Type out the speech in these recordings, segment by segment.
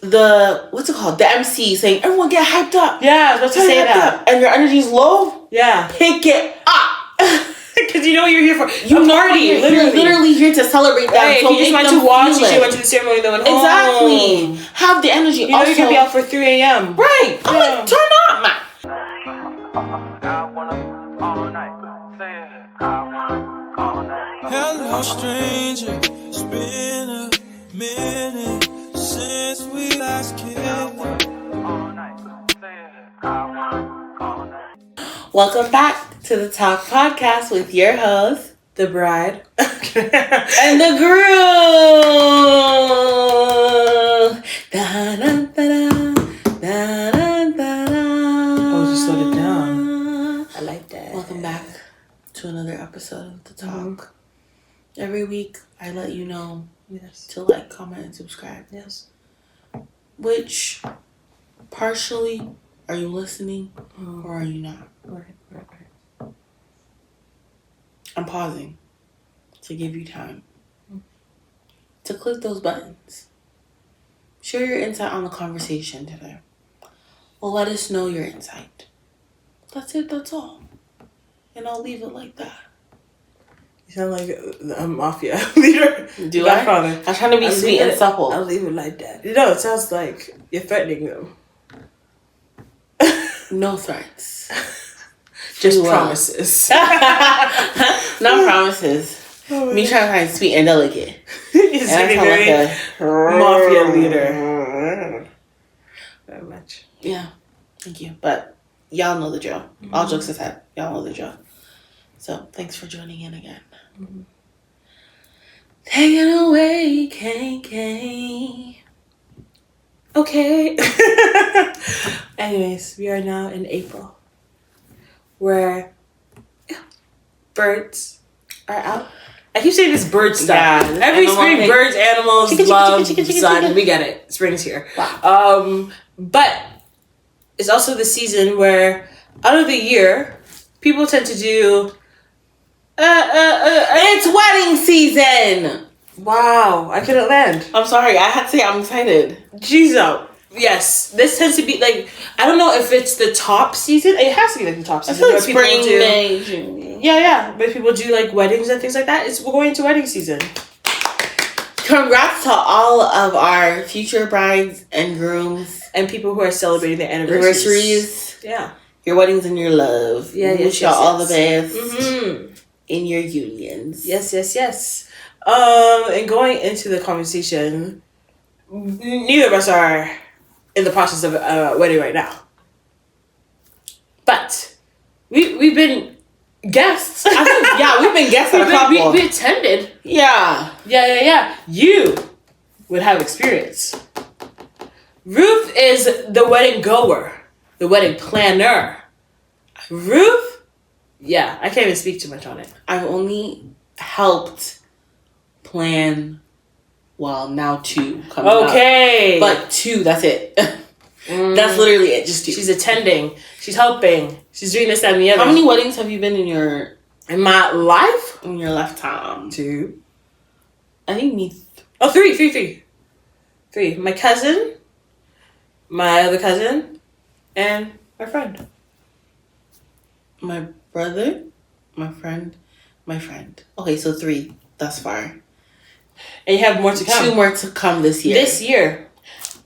what's it called? The MC saying, everyone get hyped up. Yeah, I was about to say that. And your energy's low. Yeah. Pick it up. Because you know what you're here for. You're literally here to celebrate them. Right, So if you just went to watch, you went to the ceremony, then went home. Exactly. Have the energy. You know you can be out for 3 a.m. Right. I'm like, turn up, man. Hello, stranger. It's been a minute since we last kicked. Welcome back to the Talk Podcast with your host, The bride. and the groom. Oh, just slow it down. I like that. Welcome back to another episode of The Talk. Every week, I let you know to like, comment, and subscribe. Yes. Which, partially, are you listening or are you not? Right. I'm pausing to give you time to click those buttons. Share your insight on the conversation today. Well, let us know your insight. That's it, that's all. And I'll leave it like that. You sound like a mafia leader. Do I? Father. I'm trying to be sweet and supple. I'll leave it like that. You know, it sounds like you're threatening them. No threats. Just promises. Not promises. Me trying to find sweet and delicate. You're And like a mafia leader. Very much. Yeah. Thank you. But y'all know the drill. All jokes aside, y'all know the drill. So thanks for joining in again. Take it away, KK. Okay. Anyways, we are now in April, where birds are out. I keep saying this bird stuff. Yeah, Every spring, birds, animals, love, sun. We get it. Spring's here. Wow. But it's also the season where, out of the year, people tend to do. It's wedding season. Wow, I couldn't land. I'm sorry. I had to say I'm excited. Jesus. Yes, this tends to be like, I don't know if it's the top season. It has to be like the top I season. feel like where people spring, do- May, June. Yeah. But people do like weddings and things like that. We're going into wedding season. Congrats to all of our future brides and grooms. And people who are celebrating their anniversaries. Yeah. Your weddings and your love. Yeah, Wish y'all all the best in your unions. Yes. And going into the conversation, neither of us are in the process of a wedding right now. But we've been guests. We've been guests at a couple. We attended. Yeah. You would have experience. Ruth is the wedding goer, the wedding planner. Ruth, I can't even speak too much on it. I've only helped plan, now 2 coming up. Okay. But 2, that's it. That's literally it, just 2. She's attending. She's helping. She's doing this, that, and the other. How many weddings have you been in my life? in your lifetime? 2. I think me. 3. 3. My cousin, my other cousin, and my friend. My brother, my friend. Okay, so 3 thus far. And you have more to come. 2 more to come this year. This year.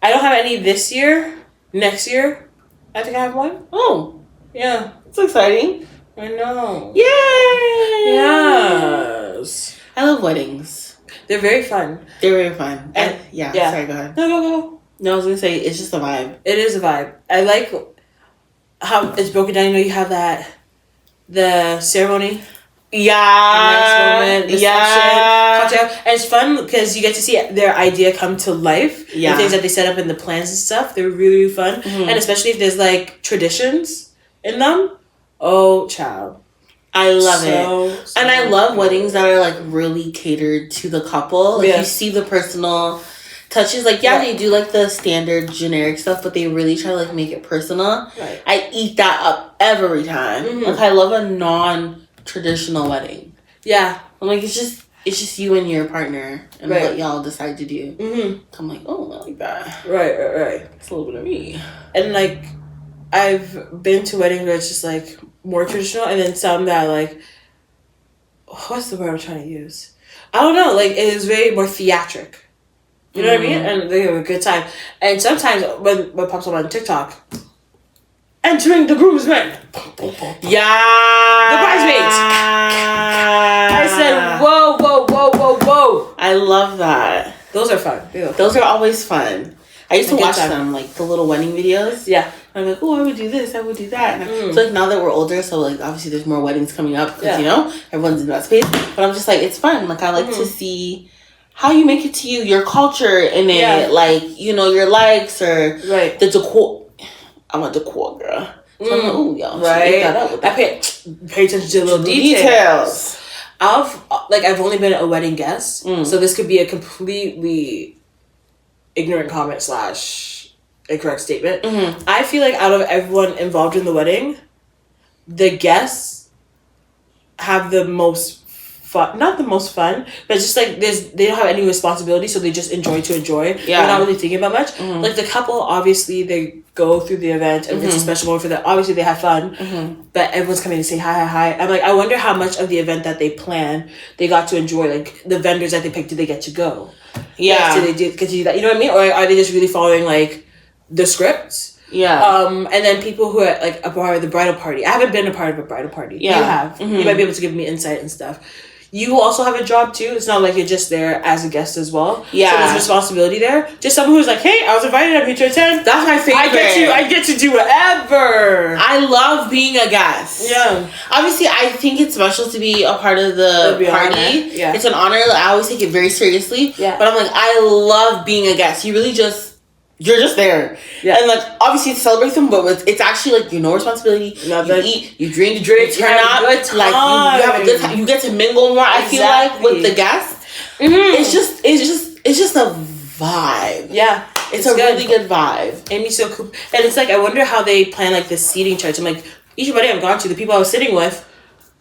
I don't have any this year. Next year, I think I have one. Oh, Yeah. it's exciting. I know. Yay! Yes. I love weddings. They're very fun. They're very fun. And- Yeah, yeah. sorry, go ahead. No, go. No, I was going to say, it's just a vibe. It is a vibe. I like how it's broken down. You know, you have the ceremony. Yeah. Nice moment, reception, cocktail. And it's fun because you get to see their idea come to life. Yeah. The things that they set up in the plans and stuff. They're really, really fun. And especially if there's like traditions in them. Oh, child. I love it. So And I love weddings that are like really catered to the couple. Like you see the personal touches. Like, they do like the standard generic stuff, but they really try to like make it personal. Right. I eat that up every time. Like, I love a non-traditional wedding. Yeah. I'm like, it's just it's just you and your partner and Right. what y'all decide to do. Mm-hmm. I'm like, oh, I like that. Right. It's a little bit of me. And like, I've been to weddings where it's just like more traditional, and then some that are like, what's the word I'm trying to use? I don't know. Like, it is very more theatric. You know what I mean? And they have a good time. And sometimes when pops up on TikTok, entering the groomsmen. Yeah. The bridesmaids. I said, whoa. I love that. Those are fun. Those are always fun. I used to Good watch time. them, like the little wedding videos. Yeah. I'm like, oh, I would do this, I would do that. And so like now that we're older, so like obviously there's more weddings coming up because you know everyone's in that space. But I'm just like, it's fun. Like I like to see how you make it to you, your culture in it, like you know your likes or the decor. I'm a decor girl. So I'm like, oh, y'all, right. That up with I pay attention to the little details. I've only been a wedding guest, so this could be a completely ignorant comment / incorrect statement. I feel like out of everyone involved in the wedding, the guests have the most fun. Not the most fun, but it's just like they don't have any responsibility, so they just enjoy. Yeah. They're not really thinking about much. Like the couple, obviously they go through the event and it's a special moment for them. Obviously they have fun, but everyone's coming to say hi. I'm like, I wonder how much of the event that they plan they got to enjoy. Like the vendors that they picked, did they get to go? Yeah. Did they get to do that? You know what I mean? Or are they just really following like the script? Yeah. And then people who are like a part of the bridal party. I haven't been a part of a bridal party. Yeah. You have. You might be able to give me insight and stuff. You also have a job too. It's not like you're just there as a guest as well. Yeah. So there's responsibility there. Just someone who's like, hey, I was invited, I'm here to attend. That's my favorite. I get to do whatever. I love being a guest. Yeah. Obviously, I think it's special to be a part of the party. Yeah. It's an honor. I always take it very seriously. Yeah. But I'm like, I love being a guest. You really you're just there. Yeah. And like, obviously it's a celebration, but it's actually like, responsibility. Nothing. You eat, you drink, you turn up. Good time. Like, you have a good time. You get to mingle more, I feel like, with the guests. It's just a vibe. Yeah. It's a really good vibe. Amy's so cool. And it's like, I wonder how they plan like the seating charts. I'm like, each wedding I've gone to, the people I was sitting with,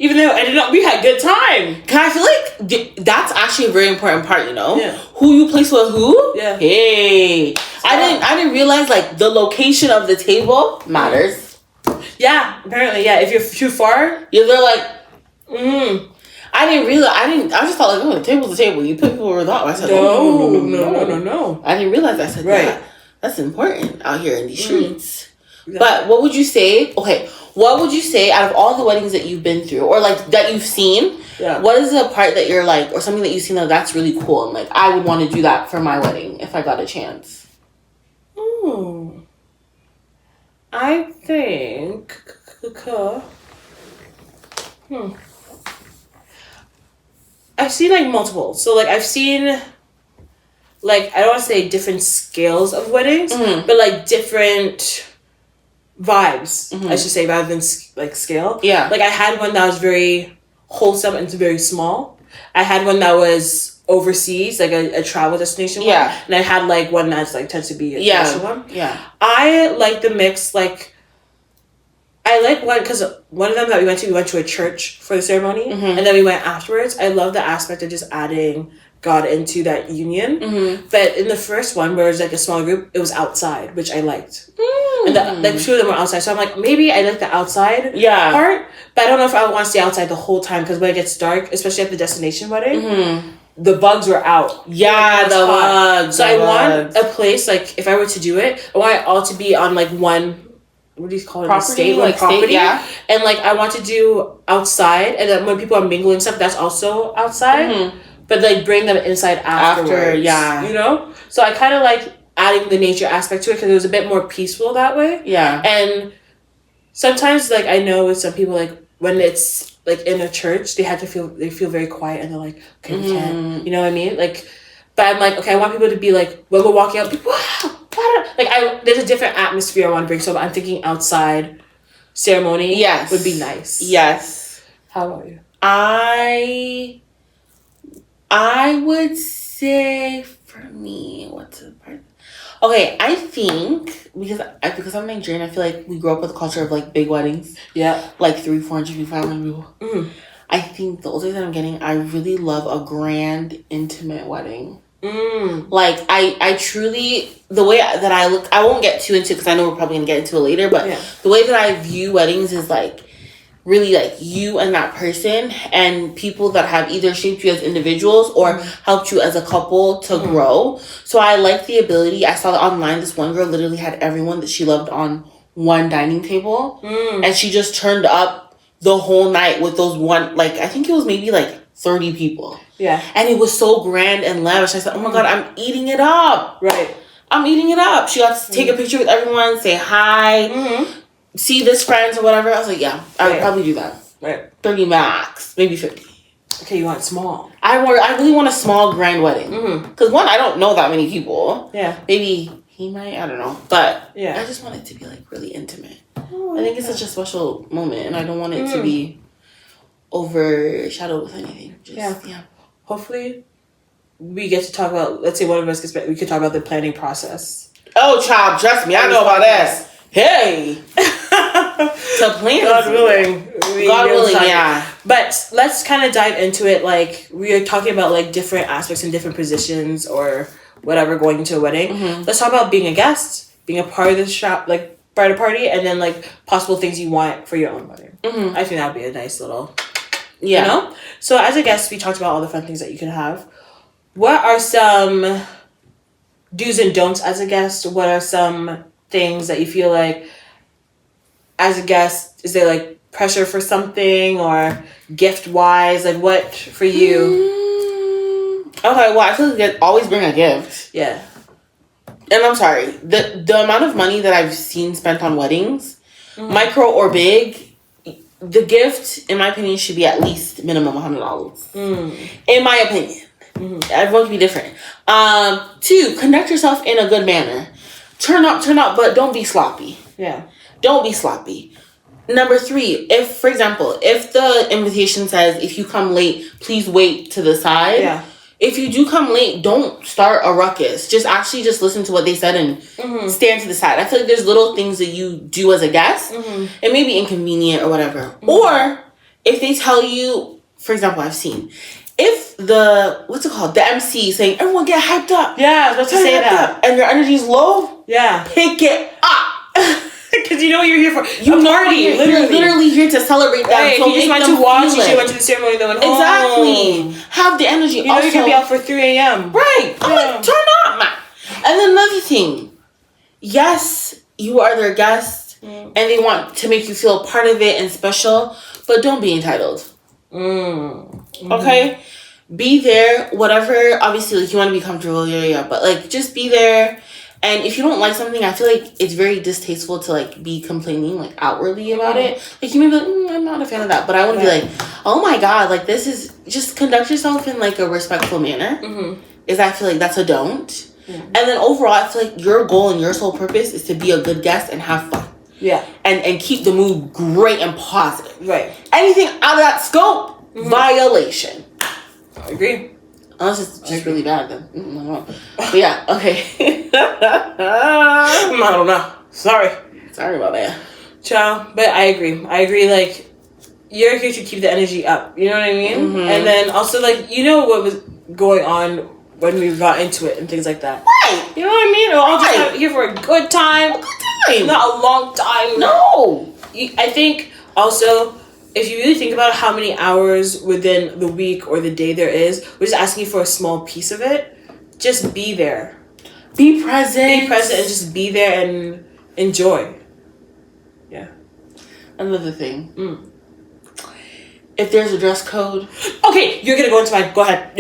even though we had good time. I feel like that's actually a very important part, Yeah. Who you place with who? Yeah. Hey. I didn't realize like the location of the table matters. Yeah, apparently, yeah. If you're too far, they're like, I didn't realize. I just thought like, oh, the table's the table. You put people where they I said, no. I didn't realize. I said, right. Yeah, that's important out here in these streets. Exactly. But what would you say? Okay, what would you say out of all the weddings that you've been through, or like that you've seen? Yeah. What is the part that you're like, or something that you've seen that's really cool, and like I would want to do that for my wedding if I got a chance? I think. I've seen like multiple. So like I've seen like, I don't want to say different scales of weddings, but like different vibes, I should say, rather than like scale. Yeah. Like I had one that was very wholesome and very small. I had one that was overseas, like a travel destination one. Yeah. And I had like one that's like tends to be a special one. Yeah. I like the mix, like I like one because one of them that we went to a church for the ceremony, and then we went afterwards. I love the aspect of just adding God into that union. But in the first one, where it was like a small group, it was outside, which I liked. And like two of them were outside, so I'm like, maybe I like the outside part, but I don't know if I would want to stay outside the whole time, because when it gets dark, especially at the destination wedding, the bugs were out. Yeah, the bugs. So I want a place, like if I were to do it, I want it all to be on like one, what do you call it? Property, property. Yeah. And like I want to do outside, and then when people are mingling stuff, that's also outside. But like bring them inside afterwards. You know? So I kind of like adding the nature aspect to it, because it was a bit more peaceful that way. Yeah. And sometimes like I know with some people, like when it's like in a church, they feel very quiet, and they're like, okay, we can't. You know what I mean? Like, but I'm like, okay, I want people to be like, when we're walking out, people, wow. Like there's a different atmosphere I want to bring, so I'm thinking outside ceremony would be nice. Yes. How about you? I would say for me, what's the part? Okay, I think because I'm Nigerian, I feel like we grew up with a culture of like big weddings. Yeah. Like 300, 400, 500 people. I think the older that I'm getting, I really love a grand, intimate wedding. Like, I truly, the way that I look, I won't get too into it because I know we're probably going to get into it later, but the way that I view weddings is like, really like you and that person and people that have either shaped you as individuals or helped you as a couple to grow. So I like the ability. I saw online, this one girl literally had everyone that she loved on one dining table, and she just turned up the whole night with those one, like, I think it was maybe like 30 people. Yeah. And it was so grand and lavish. I said, oh my God, I'm eating it up. Right. I'm eating it up. She got to take a picture with everyone, say hi, see this friends or whatever. I was like, yeah, I would probably do that. Right. 30 max, maybe 50. Okay, you want small. I really want a small grand wedding. Because one, I don't know that many people. Yeah. Maybe he might, I don't know. But I just want it to be like really intimate. I think it's such a special moment and I don't want it to be overshadowed with anything. Just, yeah. Hopefully we get to talk about, let's say one of us we could talk about the planning process. Oh, child, trust me, I know about that. Hey. To plan. God willing. God willing, yeah. But let's kind of dive into it. Like, we are talking about like different aspects and different positions or whatever going into a wedding. Let's talk about being a guest, being a part of the shop, like bridal party, and then like possible things you want for your own wedding. I think that would be a nice little, you know? So as a guest, we talked about all the fun things that you can have. What are some do's and don'ts as a guest? What are some things that you feel like as a guest, is there like pressure for something or gift wise? Like what for you? Okay, well, I feel like always bring a gift. Yeah. And I'm sorry, the amount of money that I've seen spent on weddings, micro or big, the gift, in my opinion, should be at least minimum $100. In my opinion. Everyone can be different. 2, conduct yourself in a good manner. Turn up, but don't be sloppy. Yeah. Don't be sloppy. Number 3, if, for example, if the invitation says, if you come late, please wait to the side. Yeah. If you do come late, don't start a ruckus. Just listen to what they said and stand to the side. I feel like there's little things that you do as a guest. It may be inconvenient or whatever. Or if they tell you, for example, I've seen, if the MC saying, everyone get hyped up. Yeah, I was about to say that. And your energy is low. Yeah. Pick it up. Because you know what you're here for. You're literally here to celebrate them. Right, so if you just went to watch, you went to the ceremony, then went home. Exactly. Have the energy. You know also, you can be out for 3 a.m. Right. I'm like, turn up, man. And then another thing. Yes, you are their guest, and they want to make you feel part of it and special, but don't be entitled. Okay? Be there, whatever. Obviously, like, you want to be comfortable, but like, just be there. And if you don't like something, I feel like it's very distasteful to like be complaining like outwardly about it. Like, you may be like, I'm not a fan of that, but I want to be like, oh my God, like, this is, just conduct yourself in like a respectful manner. I feel like that's a don't. And then overall, I feel like your goal and your sole purpose is to be a good guest and have fun. Yeah. And keep the mood great and positive. Right. Anything out of that scope, violation. I agree. Unless it's just really bad, then. I don't know. But yeah, okay. I don't know. Sorry about that. Ciao. But I agree, like, you're here to keep the energy up. You know what I mean? And then also, like, you know what was going on when we got into it and things like that. Right. You know what I mean? We're all just here for a good time. A good time. Not a long time. No. I think also, if you really think about how many hours within the week or the day there is, we're just asking you for a small piece of it. Just be there. Be present. Be present and just be there and enjoy. Yeah. Another thing. If there's a dress code. Okay, you're going to go into mine. Go ahead.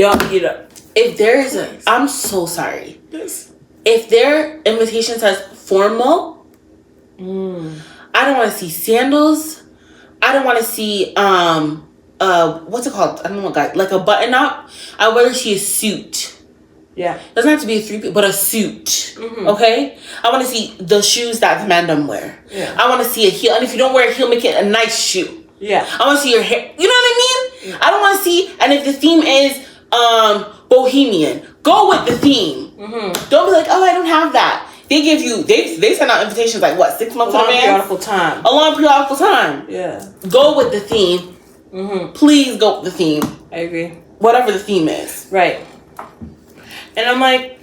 If there is I'm so sorry. Yes. If their invitation says formal, I don't want to see sandals. I don't want to see, what's it called? I don't know, guys. Like a button up. I'd rather see a suit. Yeah. Doesn't have to be a 3-piece, but a suit. Okay? I want to see the shoes that the mandem wear. Yeah. I want to see a heel. And if you don't wear a heel, make it a nice shoe. Yeah. I want to see your hair. You know what I mean? I don't want to see, and if the theme is, bohemian, go with the theme. Don't be like, oh, I don't have that. They give you, they send out invitations like, what, 6 months in advance? A long periodical time. A long periodical time. Yeah. Go with the theme. Please go with the theme. I agree. Whatever the theme is. Right. And I'm like,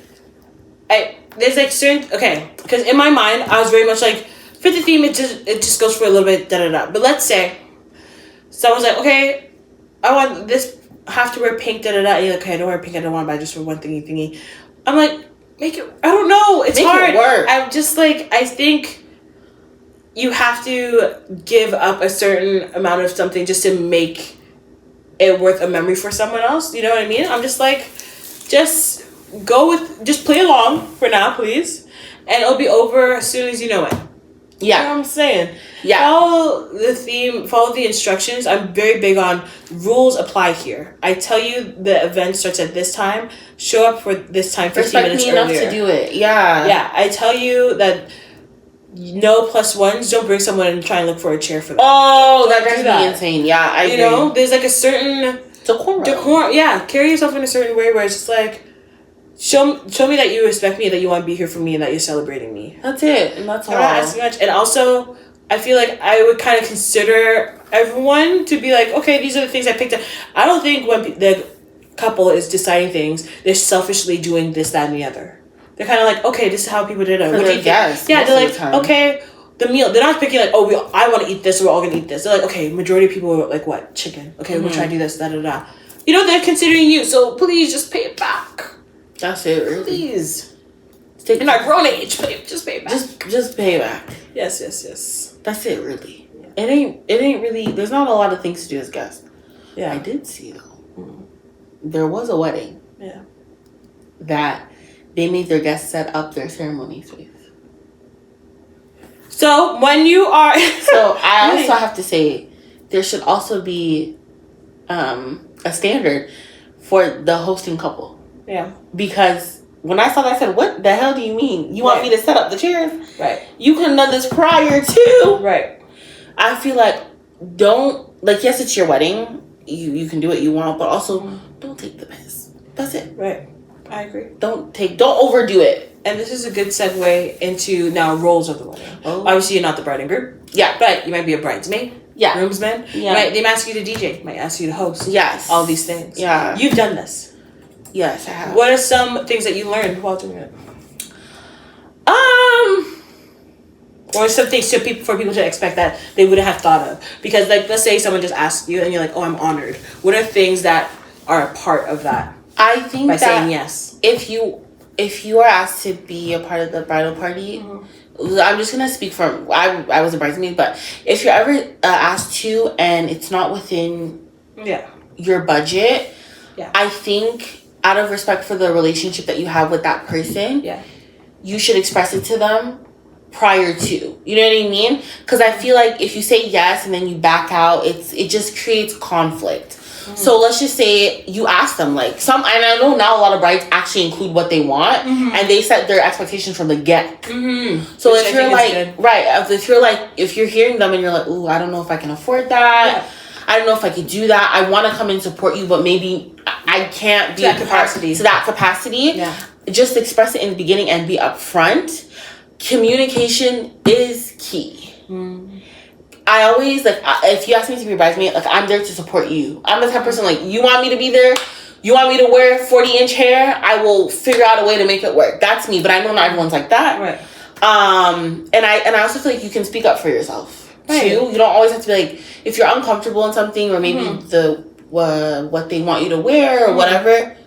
there's like certain, okay, because in my mind, I was very much like, for the theme, it just goes for a little bit, da-da-da. But let's say, someone's like, okay, I want this, have to wear pink, da-da-da. And you're like, okay, I don't wear pink, I don't want to buy just for one thingy. I'm like, make it, I don't know, it's make hard. It work. I'm just like, I think you have to give up a certain amount of something just to make it worth a memory for someone else. You know what I mean? I'm just like, just play along for now, please. And it'll be over as soon as you know it. Yeah. You know what I'm saying? Yeah. Follow the theme, follow the instructions. I'm very big on rules apply here. I tell you the event starts at this time. Show up for this time 15 minutes earlier. Respect me enough to do it. Yeah. Yeah. I tell you that no +1s. Don't bring someone and try and look for a chair for them. Oh, that drives me insane. Yeah, I agree. You know, there's like a certain decorum. Yeah, carry yourself in a certain way where it's just like, show me that you respect me, that you want to be here for me, and that you're celebrating me. That's it, and that's all. I'm not asking much. And also, I feel like I would kind of consider everyone to be like, okay, these are the things I picked up. I don't think when the couple is deciding things, they're selfishly doing this, that, and the other. They're kind of like, okay, this is how people did it. What do you guess? Yeah, they're like, okay, the meal. They're not picking like, oh, I want to eat this, we're all gonna eat this. They're like, okay, majority of people are like, what, chicken? Okay, we'll try to do this, da da da. You know, they're considering you, so please just pay it back. That's it, really. Please. In our grown age, just pay it back. Just pay it back. Yes. That's it, really. Yeah. It ain't really. There's not a lot of things to do as guests. Yeah, I did see though. There was a wedding. Yeah. That they made their guests set up their ceremonies with. So when you are, so I also have to say, there should also be, a standard for the hosting couple. Yeah. Because when I saw that, I said, "What the hell do you mean? You want me to set up the chairs? Right. You could have done this prior to." Right. I feel like yes, it's your wedding. You can do what you want, but also don't take the piss. That's it. Right. I agree. Don't overdo it. And this is a good segue into now roles of the wedding. Oh. Obviously, you're not the bride and groom. Yeah. But you might be a bridesmaid. Yeah. Groomsman. Yeah. They might ask you to DJ. Might ask you to host. Yes. All these things. Yeah. You've done this. Yes, I have. What are some things that you learned while doing it? Or some things for people to expect that they wouldn't have thought of. Because, like, let's say someone just asked you and you're like, oh, I'm honored. What are things that are a part of that? I think by saying yes. If you are asked to be a part of the bridal party, I'm just gonna speak from I was a bridesmaid, but if you're ever asked to and it's not within your budget, I think out of respect for the relationship that you have with that person, you should express it to them prior to. You know what I mean? Because I feel like if you say yes and then you back out, it just creates conflict. So let's just say you ask them, like, and I know now a lot of brides actually include what they want, and they set their expectations from the get. So if you're like, if you're hearing them and you're like, ooh, I don't know if I can afford that. I don't know if I could do that. I want to come and support you, but maybe I can't be to that capacity. Yeah. Just express it in the beginning and be upfront. Communication is key. I always, if you ask me to be a bridesmaid, I'm there to support you. I'm the type of person, you want me to be there? You want me to wear 40-inch hair? I will figure out a way to make it work. That's me, but I know not everyone's like that. Right. And I also feel like you can speak up for yourself, too. You don't always have to be like, if you're uncomfortable in something or maybe what they want you to wear or whatever,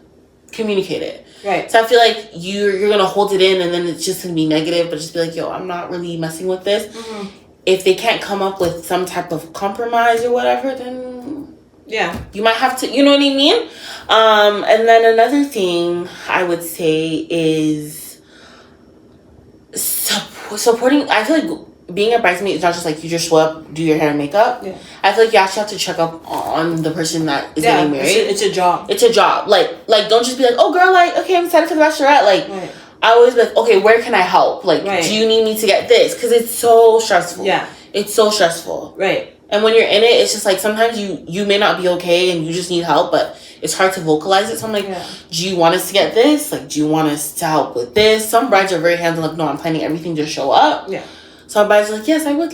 communicate it. Right. So I feel like you're going to hold it in and then it's just going to be negative, but just be like, yo, I'm not really messing with this. If they can't come up with some type of compromise or whatever, then you might have to, you know what I mean? And then another thing I would say is supporting. I feel like being a bridesmaid is not just like you just show up, do your hair and makeup. Yeah. I feel like you actually have to check up on the person that is getting married. It's a job. It's a job. Like don't just be like, oh girl, okay, I'm excited for the bachelorette. I always be like, okay, where can I help? Do you need me to get this? Because it's so stressful. Yeah. It's so stressful. Right. And when you're in it, it's just like sometimes you may not be okay and you just need help, but it's hard to vocalize it. So I'm like, do you want us to get this? Do you want us to help with this? Some brides are very hands-on, no, I'm planning everything to show up. Yeah. So our brides are like, yes, I would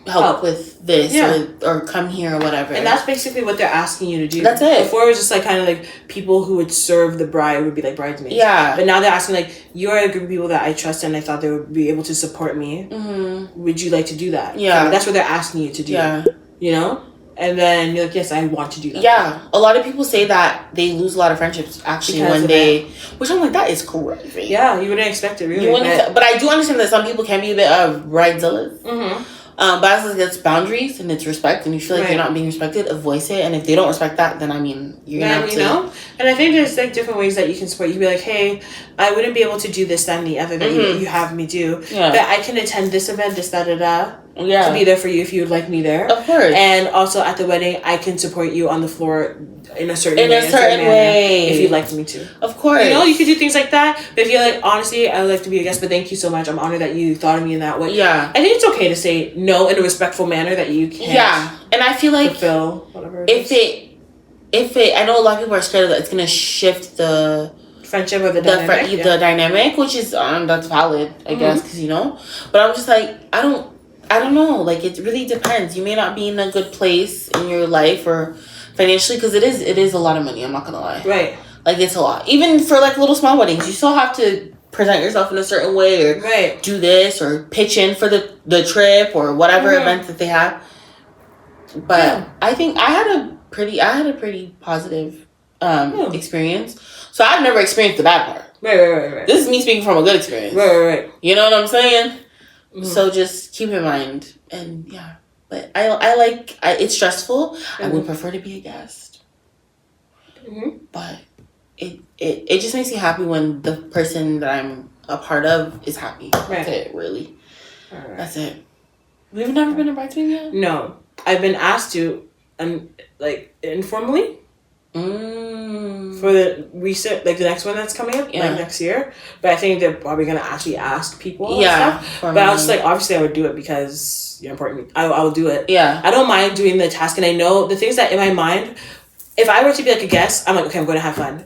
help with this Yeah. or come here or whatever. And that's basically what they're asking you to do. That's it. Before it was just like kind of like people who would serve the bride would be like bridesmaids. Yeah. But now they're asking like, you're a group of people that I trust and I thought they would be able to support me. Mm-hmm. Would you like to do that? Yeah. So that's what they're asking you to do. Yeah. You know? And then you're like, yes, I want to do that. Yeah. A lot of people say that they lose a lot of friendships actually Because when of they... Which I'm like, that is crazy. Yeah, you wouldn't expect it really. You wouldn't, but I do understand that some people can be a bit of bridezillas. Mm-hmm. But as long as it's boundaries and it's respect and you feel like Right. you're not being respected, voice it. And if they don't respect that, then I mean, you're gonna have to... know? And I think there's like different ways that you can support. You can be like, hey, I wouldn't be able to do this, that, and the other that you have me do. Yeah. But I can attend this event, this, da, da, da. Yeah. To be there for you if you would like me there. Of course. And also at the wedding, I can support you on the floor in a certain way. manner if you'd like me to. Of course. You know, you could do things like that. But if you're like, honestly, I would like to be a guest, but thank you so much. I'm honored that you thought of me in that way. Yeah. I think it's okay to say no in a respectful manner that you can't. Yeah. And I feel like fulfill whatever. if it, I know a lot of people are scared that it's gonna shift the friendship or the dynamic. the dynamic, which is that's valid, I guess, because you know. But I'm just like, I don't know. Like, it really depends. You may not be in a good place in your life or financially, because it is a lot of money. I'm not gonna lie. Right. Like, it's a lot. Even for like little small weddings, you still have to present yourself in a certain way or do this or pitch in for the trip or whatever event that they have. But I think I had a pretty positive experience. So I've never experienced the bad part. Right. This is me speaking from a good experience. Right. You know what I'm saying? Mm-hmm. So just keep in mind. And yeah. But I like it's stressful. Mm-hmm. I would prefer to be a guest. Mm-hmm. But it just makes me happy when the person that I'm a part of is happy. Right. That's it, really. Right. That's it. We've never been a bridesmaid yet? No. I've been asked to, like, informally. For the recent, like the next one that's coming up, like next year. But I think they're probably gonna actually ask people. Yeah. But I was just like, obviously, I would do it because you're important. I will do it. Yeah. I don't mind doing the task, and I know the things that in my mind. If I were to be like a guest, I'm like, okay, I'm going to have fun.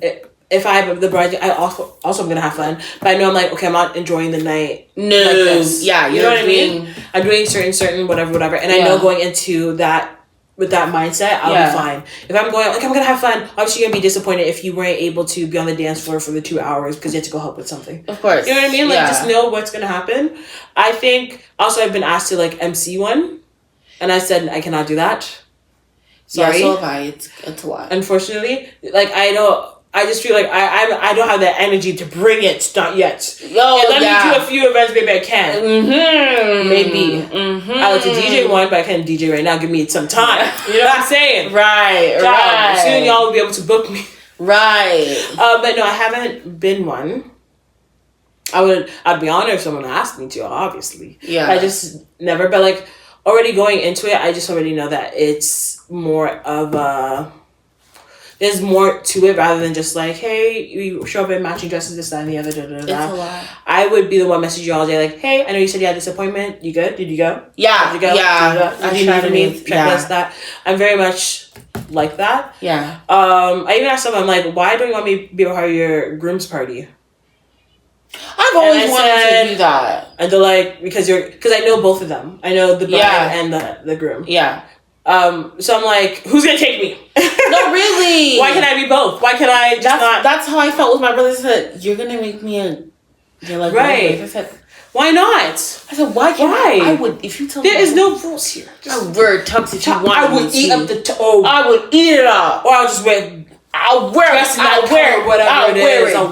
If I'm the bride, I also am going to have fun. But I know I'm like, okay, I'm not enjoying the night. No. Like this. Yeah. You know what I mean? I'm doing certain whatever. And I know going into that. With that mindset, I'll be fine. If I'm going, like, I'm gonna have fun. Obviously, you're gonna be disappointed if you weren't able to be on the dance floor for the 2 hours because you had to go help with something. Of course, you know what I mean. Like, just know what's gonna happen. I think also I've been asked to like MC one, and I said I cannot do that. Sorry, so have I. It's a lot. Unfortunately, like I just feel like I don't have that energy to bring it. Not yet. Let me do a few events. Maybe I can. Mm-hmm. Maybe. Mm-hmm. I like to DJ one, but I can't DJ right now. Give me some time. You know what I'm saying? Right. Soon y'all will be able to book me. Right. But no, I haven't been one. I'd be honored if someone asked me to. Obviously. Yeah. I just never. But like already going into it, I just already know that it's more of a. There's more to it rather than just like, hey, you show up in matching dresses, this, that, and the other. It's a lot. I would be the one messaging you all day, like, hey, I know you said you had this appointment. You good? Did you go? Yeah. Did you go? Yeah. Did you need me? Checklist that. I'm very much like that. Yeah. I even asked someone, I'm like, why don't you want me to be a part of your groom's party? I've always wanted to do that. And they're like, because I know both of them. I know the bride and the groom. Yeah. So I'm like, who's gonna take me? No, really. Why can't I be both? Why can't I just not? That's how I felt with my brother. He said, you're gonna make me a... You're like, right. I said, why not? I said, why can't I would, if you tell me... There is no rules here. I wear tux if you want. I would eat up the... I would eat it up. Or I'll just wear... I'll wear it. I'll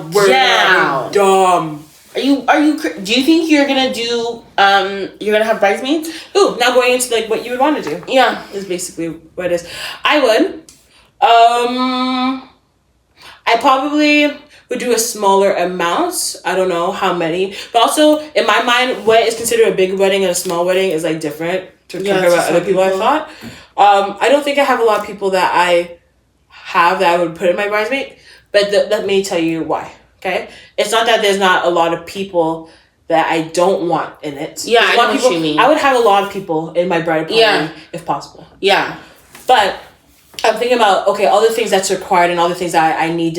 wear it. Dumb. Do you think you're gonna do, you're gonna have bridesmaids? Ooh, now going into like what you would want to do. Yeah. Is basically what it is. I would. I probably would do a smaller amount. I don't know how many. But also, in my mind, what is considered a big wedding and a small wedding is like different to compare what other people I thought. I don't think I have a lot of people that I have that I would put in my bridesmaid. But let me tell you why. Okay, it's not that there's not a lot of people that I don't want in it. Yeah, I know what you mean. I would have a lot of people in my bridal party if possible. Yeah, but I'm thinking about all the things that's required and all the things that I need.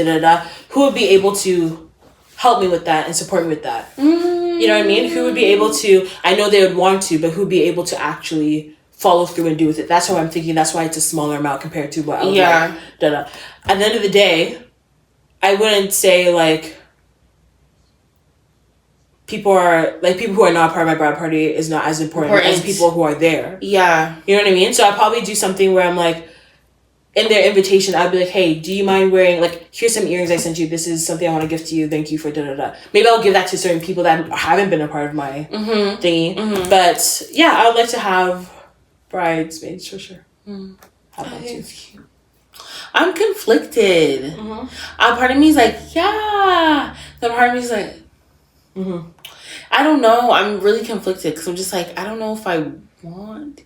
Who would be able to help me with that and support me with that? You know what I mean? Who would be able to? I know they would want to, but who'd be able to actually follow through and do with it. That's how I'm thinking. That's why it's a smaller amount compared to what I would Yeah. At the end of the day, I wouldn't say like people who are not part of my bride party is not as important as people who are there. Yeah. You know what I mean? So I'll probably do something where I'm like, in their invitation, I'd be like, hey, do you mind wearing, like, here's some earrings I sent you. This is something I want to give to you. Thank you for da-da-da. Maybe I'll give that to certain people that haven't been a part of my thingy. Mm-hmm. But, yeah, I would like to have bridesmaids for sure. How about you? I'm conflicted. Part of me is like, yeah. The part of me is like, I don't know. I'm really conflicted because I'm just like, I don't know if I don't want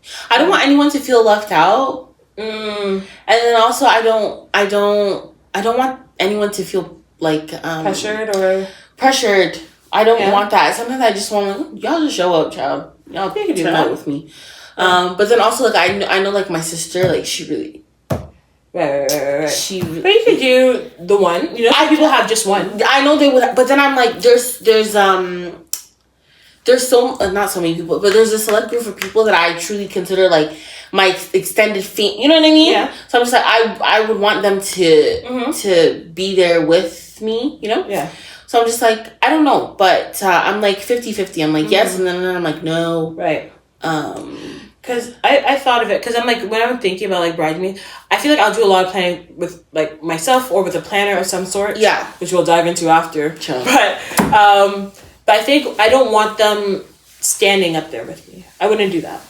anyone to feel left out. And then also I don't want anyone to feel like pressured. I don't want that. Sometimes I just want like, y'all just show up, child. Y'all can do that with me. But then also like I know like my sister, like she really Right. But you could do the one. You know, people have just one. I know they would, but then I'm like, there's not so many people, but there's a select group of people that I truly consider like my extended family. You know what I mean? Yeah. So I'm just like, I would want them to be there with me. You know? Yeah. So I'm just like, I don't know, but I'm like 50-50. I'm like yes, and then I'm like no. Right. Because I thought of it, because I'm like, when I'm thinking about like bridesmaids, I feel like I'll do a lot of planning with like myself or with a planner of some sort. Yeah. Which we'll dive into after. Sure. But I think I don't want them standing up there with me. I wouldn't do that.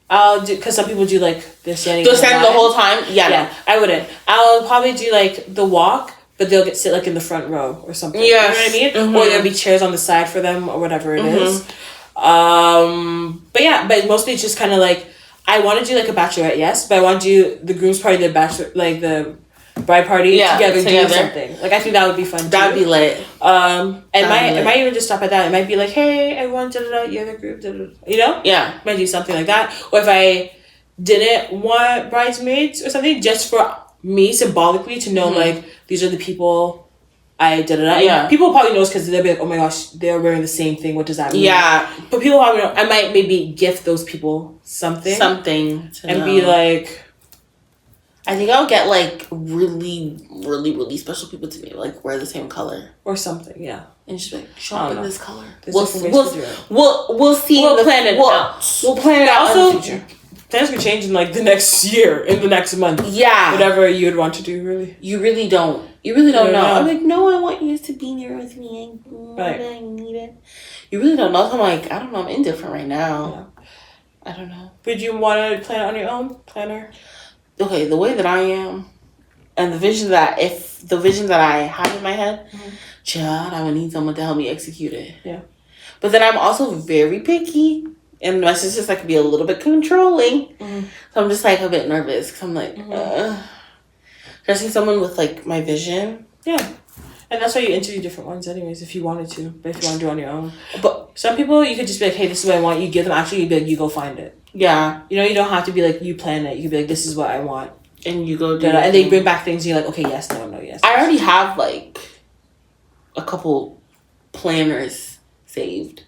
I'll do, because some people do like they're standing the whole time. Yeah, I wouldn't. I'll probably do like the walk, but they'll sit like in the front row or something. Yeah, you know what I mean? Or there'll be chairs on the side for them or whatever it is. But yeah, but mostly it's just kind of like I want to do like a bachelorette, yes, but I want to do the groom's party, the bachelor, like the bride party together. Do something. Like I think that would be fun. That'd be lit. It might even just stop at that. It might be like, hey, everyone, you have a group, you know? Yeah. Might do something like that. Or if I didn't want bridesmaids or something, just for me symbolically to know like these are the people I Yeah. People probably knows because they'll be like, oh my gosh, they're wearing the same thing. What does that mean? Yeah. But people probably know. I might maybe gift those people something. And be like, I think I'll get like really, really, really special people to me, like wear the same color or something, yeah, and just like show up in this color. We'll see. We'll plan it out. We'll plan it out also, in the future. Plans could change in like the next year, in the next month. Yeah, whatever you'd want to do, really. You really don't know. I'm like, no, I want you to be here with me. I need it. You really don't know. So I'm like, I don't know. I'm indifferent right now. Yeah. I don't know. Would you want to plan it on your own planner? Okay, the way that I am, and the vision that I have in my head, child, I would need someone to help me execute it. Yeah. But then I'm also very picky, and my sister's like be a little bit controlling. So I'm just like a bit nervous because I'm like, trusting someone with like my vision. Yeah. And that's why you interview different ones anyways, if you wanted to. But if you want to do it on your own. But some people, you could just be like, hey, this is what I want. You give them, actually, you'd be like, you go find it. Yeah. You know, you don't have to be like, you plan it. You could be like, this is what I want. And you go do it. And they bring back things, and you're like, okay, yes, no, yes. I already have, like, a couple planners saved.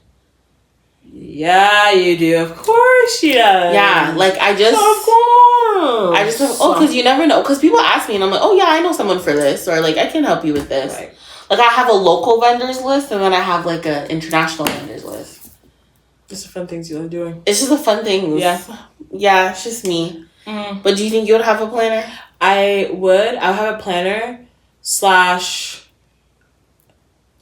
Yeah, you do. Of course you do. Yeah, like, I just... Of course. I just have, because you never know. Because people ask me, and I'm like, oh, yeah, I know someone for this. Or, like, I can help you with this. Right. Like, I have a local vendors list, and then I have, like, an international vendors list. Just the fun things you love doing. It's just the fun things. Yeah. Yeah, it's just me. But do you think you would have a planner? I would. I would have a planner /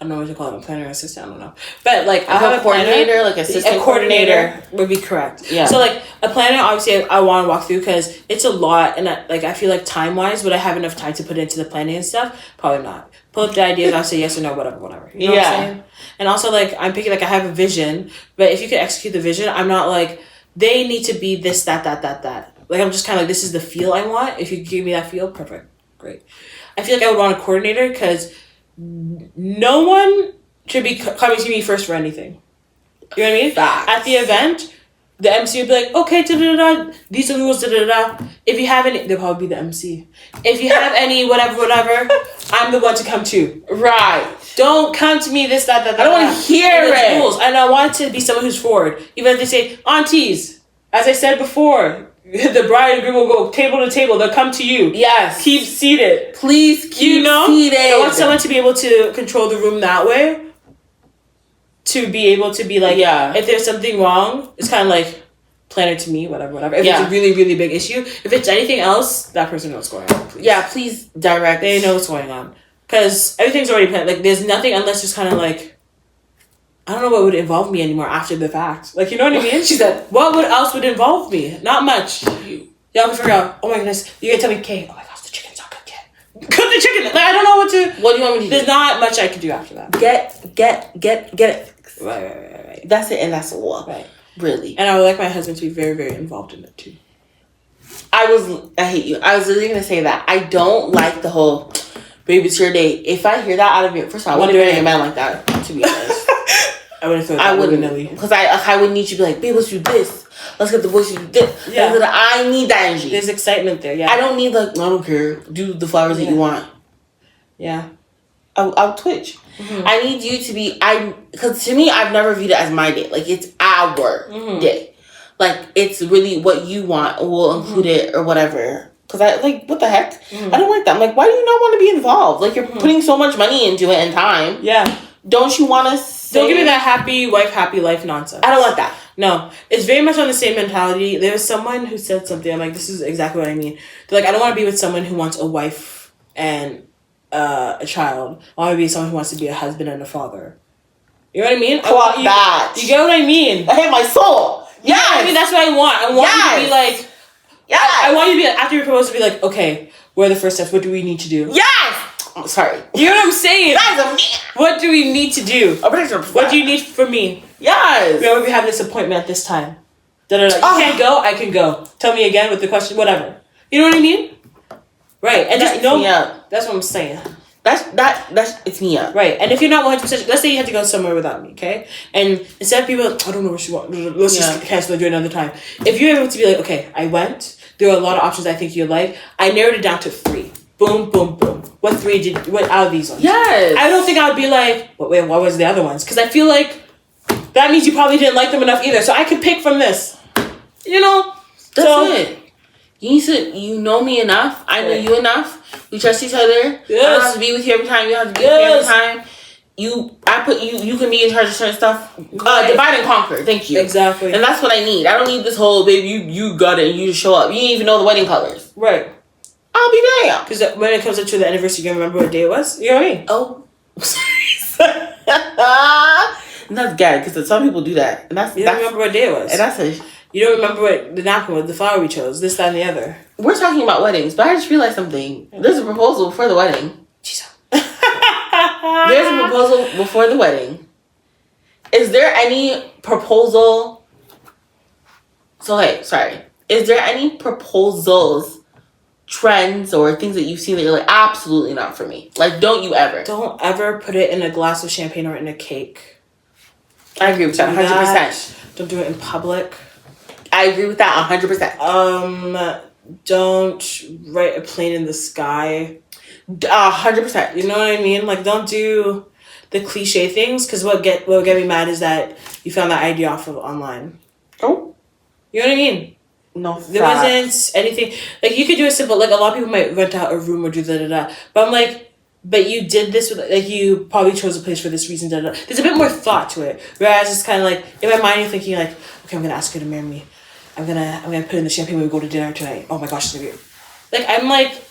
I don't know what to call it, a planner or assistant, I don't know. But like I'll have a coordinator, like assistant coordinator would be correct. Yeah. So like a planner, obviously I want to walk through because it's a lot, and I feel like time wise, would I have enough time to put into the planning and stuff? Probably not. Pull up the ideas, I'll say yes or no, whatever. You know what I'm saying? And also like I'm picking like I have a vision, but if you could execute the vision, I'm not like they need to be this, that. Like I'm just kind of like this is the feel I want. If you give me that feel, perfect, great. I feel like I would want a coordinator because no one should be coming to me first for anything. You know what I mean? Facts. At the event, the MC would be like, okay, da-da-da, these are the rules, da-da-da. If you have any, they'll probably be the MC. If you have any, whatever, I'm the one to come to. Right. Don't come to me this, that. I don't want to hear it. Rules. And I want to be someone who's forward. Even if they say, aunties, As I said before, the bride and groom will go table to table. They'll come to you. Yes. Keep seated. Please keep seated. I want someone to be able to control the room that way. To be able to be like, if there's something wrong, it's kind of like, plan it to me, whatever. If it's a really, really big issue. If it's anything else, that person knows what's going on. Please. Yeah, please direct. They know what's going on. Because everything's already planned. Like, there's nothing unless just kind of like, I don't know what would involve me anymore after the fact. Like, you know what I mean? She said, what else would involve me? Not much. Y'all can figure out, oh my goodness, you're going to tell me, Kay, oh my gosh, the chicken's not cooked yet. Cook the chicken. Like, I don't know what to... What do you want me to do? There's not much I can do after that. Get it. Right. That's it, and that's all. Right. Really. And I would like my husband to be very, very involved in it too. I hate you. I was literally going to say that. I don't like the whole, baby, it's your day. If I hear that out of you, first of all, I wouldn't marry a man like that, to be honest. I would have thought I wouldn't. Because I would need you to be like, babe, let's do this. Let's get the boys to do this. Yeah. I need that energy. There's excitement there, yeah. I don't need, like, I don't care. Do the flowers that you want. Yeah. I'll twitch. Mm-hmm. I need you to be, because to me, I've never viewed it as my day. Like, it's our day. Like, it's really what you want. We'll include it or whatever. Because I, like, what the heck? I don't like that. I'm like, why do you not want to be involved? Like, you're putting so much money into it and time. Yeah. Don't you want to don't give me that happy wife, happy life nonsense. I don't want that. No. It's very much on the same mentality. There was someone who said something. I'm like, this is exactly what I mean. They're like, I don't want to be with someone who wants a wife and a child. I want to be someone who wants to be a husband and a father. You know what I mean? Clock that. You get what I mean? I hate my soul. Yeah. I mean, that's what I want. I want you to be like... Yeah. I want you to be, after you propose, to be like, okay, what are the first steps? What do we need to do? Yes! Oh, sorry. You know what I'm saying? What do we need to do? What do you need from me? Yes. We have this appointment at this time. You can't go? I can go. Tell me again with the question, whatever. You know what I mean? Right. And just know, that's what I'm saying. That's it's me up. Right. And if you're not 100%, let's say you had to go somewhere without me, okay? And instead of people, I don't know what she wants, let's just cancel and do it another time. If you're able to be like, okay, I went, there are a lot of options I think you like, I narrowed it down to 3. Boom, boom, boom. What out of these ones? Yes. I don't think I would be like, wait, what was the other ones? Because I feel like that means you probably didn't like them enough either. So I could pick from this. You know? That's it. You know me enough. I know you enough. We trust each other. Yes. I don't have to be with you every time. You have to be with me every time. You can be in charge of certain stuff. Divide and conquer. Thank you. Exactly. And that's what I need. I don't need this whole, baby, you got it and you just show up. You didn't even know the wedding colors. Right. I'll be there. Because when it comes up to the anniversary, you can remember what day it was. You know what I mean? Oh. And that's good because some people do that. And you don't remember what day it was. And you don't remember what the napkin was, the flower we chose, this, that, and the other. We're talking about weddings, but I just realized something. There's a proposal before the wedding. Jesus. There's a proposal before the wedding. Is there any proposal? Is there any proposals, trends, or things that you've seen that you're like, absolutely not for me? Like, don't you ever? Don't ever put it in a glass of champagne or in a cake. I agree with that 100%. Don't do it in public. I agree with that 100%. Don't write a plane in the sky. 100%. You know what I mean? Like, don't do the cliche things, because what get me mad is that you found that idea off of online. Oh. You know what I mean? No, there wasn't anything. Like, you could do it simple. Like, a lot of people might rent out a room or do da-da-da. But I'm like, but you did this with, like, you probably chose a place for this reason, da-da-da. There's a bit more thought to it. Whereas it's kind of like, in my mind, you're thinking, like, okay, I'm going to ask her to marry me. I'm gonna put in the champagne when we go to dinner tonight. Oh my gosh, it's gonna be... Like, I'm like...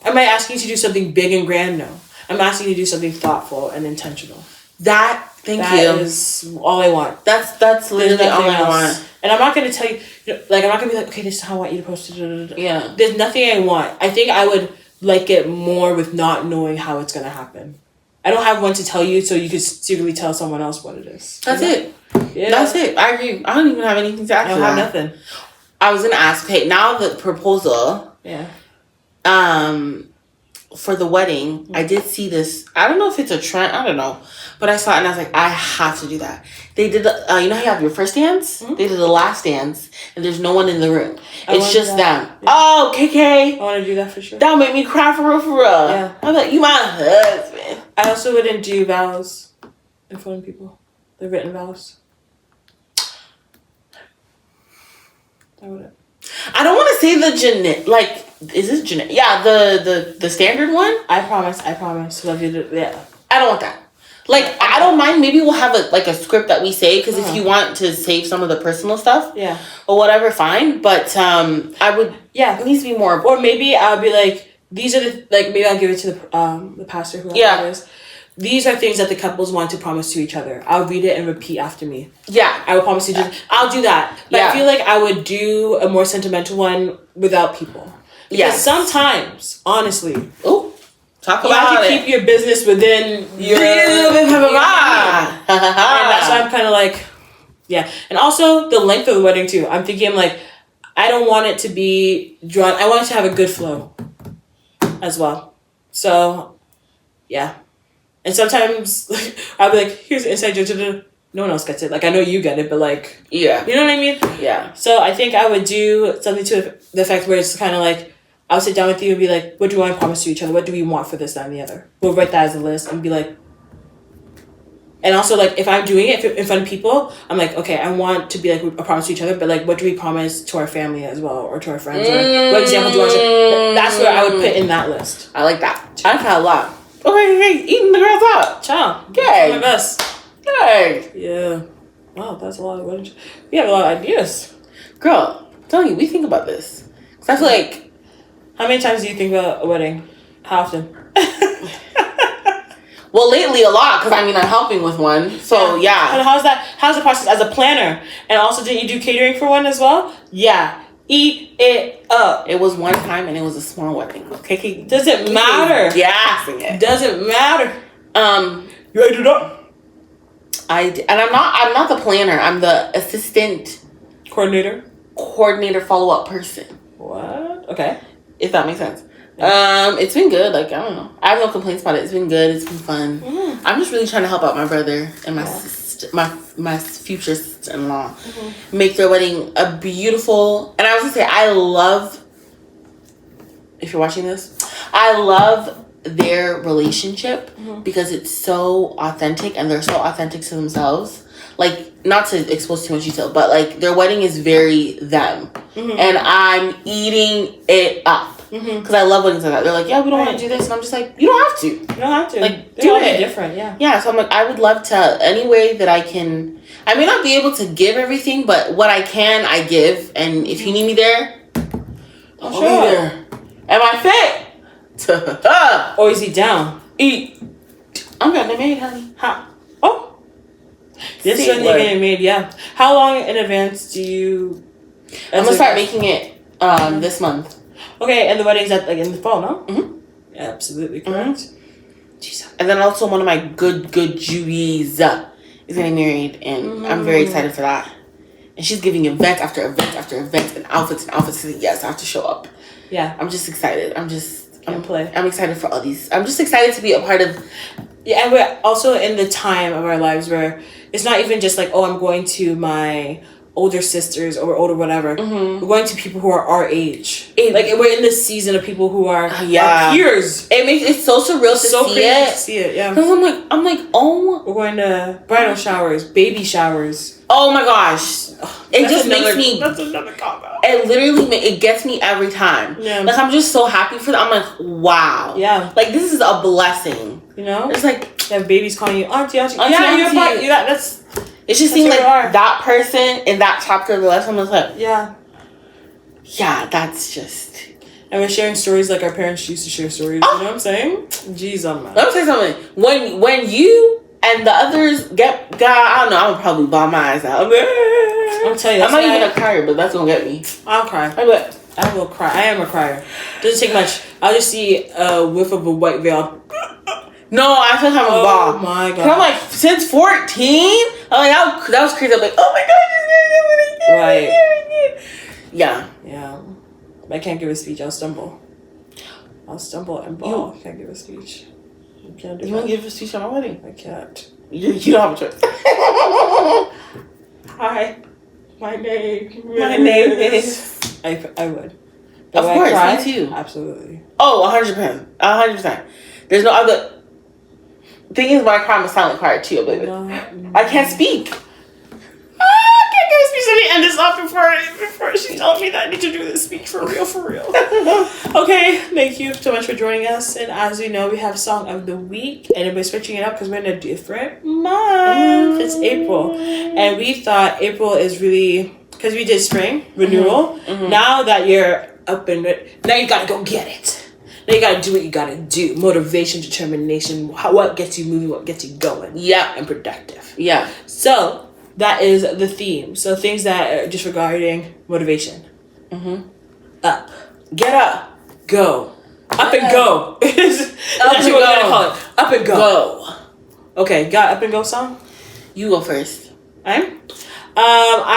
Am I asking you to do something big and grand? No. I'm asking you to do something thoughtful and intentional. That is all I want. That's literally all I want. And I'm not gonna tell you, like, I'm not gonna be like, okay, this is how I want you to post it. Yeah. There's nothing I want. I think I would like it more with not knowing how it's gonna happen. I don't have one to tell you, so you could secretly tell someone else what it is. That's it. Yeah. That's it. I agree. I don't even have anything to ask. I don't have nothing. I was gonna ask, okay, now the proposal. Yeah. For the wedding, I did see this. I don't know if it's a trend. I don't know. But I saw it and I was like, I have to do that. They did, you know how you have your first dance? Mm-hmm. They did the last dance and there's no one in the room. It's just them. Yeah. Oh, KK. I want to do that for sure. That'll make me cry for real, for real. Yeah. I'm like, you my husband. I also wouldn't do vows in front of people. The written vows. I wouldn't. I don't want to say the is this genetic? Yeah, the standard one. I promise. Love you. Yeah. I don't want that. Like, I don't mind. Maybe we'll have a script that we say, because if you want to save some of the personal stuff, yeah, or whatever, fine. But I would. Yeah, it needs to be more. Or maybe I'll be like, these are the maybe I'll give it to the pastor who it is. These are things that the couples want to promise to each other. I'll read it and repeat after me. Yeah, I will promise to do. I'll do that. But I feel like I would do a more sentimental one without people. Because sometimes, honestly, talk about you have to keep your business within your. And that's why I'm kind of like, yeah. And also the length of the wedding too. I'm thinking I don't want it to be drawn. I want it to have a good flow, as well. So, yeah. And sometimes I'll be like, here's the inside joke. No one else gets it. I know you get it, but yeah. You know what I mean? Yeah. So I think I would do something to the effect where it's kind of I'll sit down with you and be like, what do we want to promise to each other? What do we want for this, that, and the other? We'll write that as a list and be like, and also if I'm doing it in front of people, I'm like, okay, I want to be a promise to each other, but what do we promise to our family as well, or to our friends? Or what example do you want to? That's where I would put in that list. I like that. I like that a lot. Okay, hey, eating the girls out. Ciao. Okay. My best. Hey. Yeah. Wow, that's a lot of weddings. We have a lot of ideas. Girl, I'm telling you, we think about this. Because I feel like... How many times do you think about a wedding? How often? Well, lately a lot, because I'm helping with one. So, yeah. And how's the process as a planner? And also, didn't you do catering for one as well? Yeah. Eat it up. It was one time and it was a small wedding. Okay. Doesn't matter. Gassing it. Doesn't matter. You ready to do that? I'm not the planner. I'm the assistant coordinator follow-up person. What? Okay. If that makes sense. It's been good. I don't know. I have no complaints about it. It's been good. It's been fun. I'm just really trying to help out my brother and my sister, my future sister-in-law, make their wedding a beautiful. And I was gonna say, I love. If you're watching this, I love their relationship because it's so authentic, and they're so authentic to themselves. Not to expose too much detail, but their wedding is very them, and I'm eating it up. Because I love weddings like that. They're like, yeah, we don't want to do this. And I'm just like, you don't have to. You don't have to. Do it. Different, yeah. Yeah, so I'm like, I would love to, any way that I can. I may not be able to give everything, but what I can, I give. And if you need me there, I'll be there. Am I fit? Or is he down? Eat. I'm getting it made, honey. Oh. This is when you're getting made, yeah. How long in advance do you... I'm going to start making it this month. Okay, and the wedding's in the fall, no? Mm-hmm. Yeah, absolutely correct. And then also one of my good Jewies is getting married, and I'm very excited for that. And she's giving event after event after event, and outfits. Yes, I have to show up. Yeah. I'm just excited. I'm excited for all these. I'm just excited to be a part of... Yeah, and we're also in the time of our lives where it's not even just I'm going to my... older sisters or older whatever. We're going to people who are our age. We're in this season of people who are our peers. It's so surreal to see it. Yeah. Because I'm like, oh. We're going to bridal showers, baby showers. Oh my gosh. It just makes me. That's another combo. It literally it gets me every time. Yeah. I'm just so happy for them. I'm like, wow. Yeah. This is a blessing. You know? It's you have babies calling you auntie. Yeah, you're part. That's. It's just seeing that person in that chapter of the life. I'm just like, yeah, that's just. And we're sharing stories like our parents used to share stories. You know what I'm saying? Jeez, I'm mad. Let me say something. When you and the others get, God, I don't know. I'm probably bawl my eyes out. I'll tell you. I'm not even a crier, but that's gonna get me. I'll cry. I will cry. I am a crier. Doesn't take much. I'll just see a whiff of a white veil. No, I feel like I'm a ball. Oh my god. I'm like, since 14? I'm like, that was crazy. I'm like, oh my god. Right. Yeah. Yeah. I can't give a speech. I'll stumble and ball. I can't give a speech. You can't do You want to give a speech on my wedding? I can't. You don't have a choice. Hi. My name is... I would. Of course, me too. Absolutely. Oh, 100%. 100%. There's no other... Thing is, when I cry, I'm a silent crier too, baby. I can't speak. I can't give a speech let me end this off before she told me that I need to do this speech for real, for real. Okay, thank you so much for joining us. And as we know, we have Song of the Week. And we're switching it up because we're in a different month. It's April. And we thought April is really, because we did spring, renewal. Now that you're up and now you gotta go get it. Now you gotta do what you gotta do. Motivation, determination, what gets you moving, what gets you going. Yeah. And productive. Yeah. So that is the theme. So things that are just regarding motivation. Up. Get up. Go. Up and go. That's Up what and we're gonna go. call it. Up and go. Go. Okay, got up and go song? You go first. I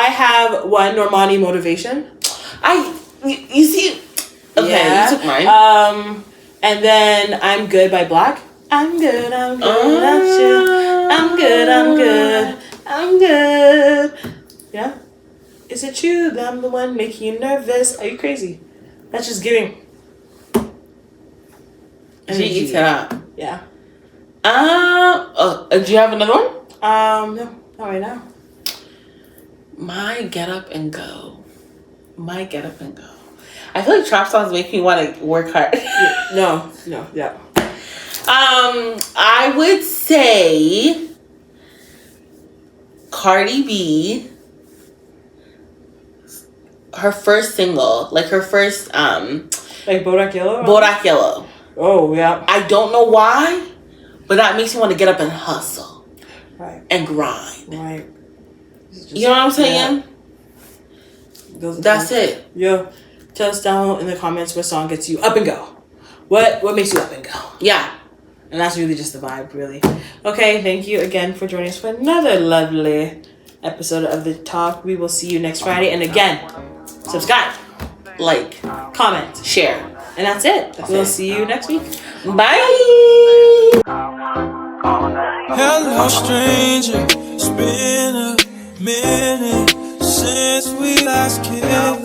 have one Normani motivation. You see. Okay, Yeah. you took mine. And then I'm Good by Black. I'm good, I'm good, I'm good. Yeah? Is it you that I'm the one making you nervous? Are you crazy? That's just giving. She eats it up. Yeah. Do you have another one? No, not right now. My get up and go. My get up and go. I feel like trap songs make me want to work hard. No, yeah. I would say Cardi B, her first single, like her first Like Bodak Yellow? Bodak Yellow. Oh, yeah. I don't know why, but that makes me want to get up and hustle Right. and grind. Right. You know what I'm saying? Yeah. That's it. Yo, tell us down in the comments what song gets you up and go. What makes you up and go? Yeah. And that's really just the vibe, really. Okay, thank you again for joining us for another lovely episode of The Talk. We will see you next Friday. And again, subscribe, Like, comment, share. and that's it. We'll it. see you next week. Bye. Hello, stranger. It's been a minute since we last kissed.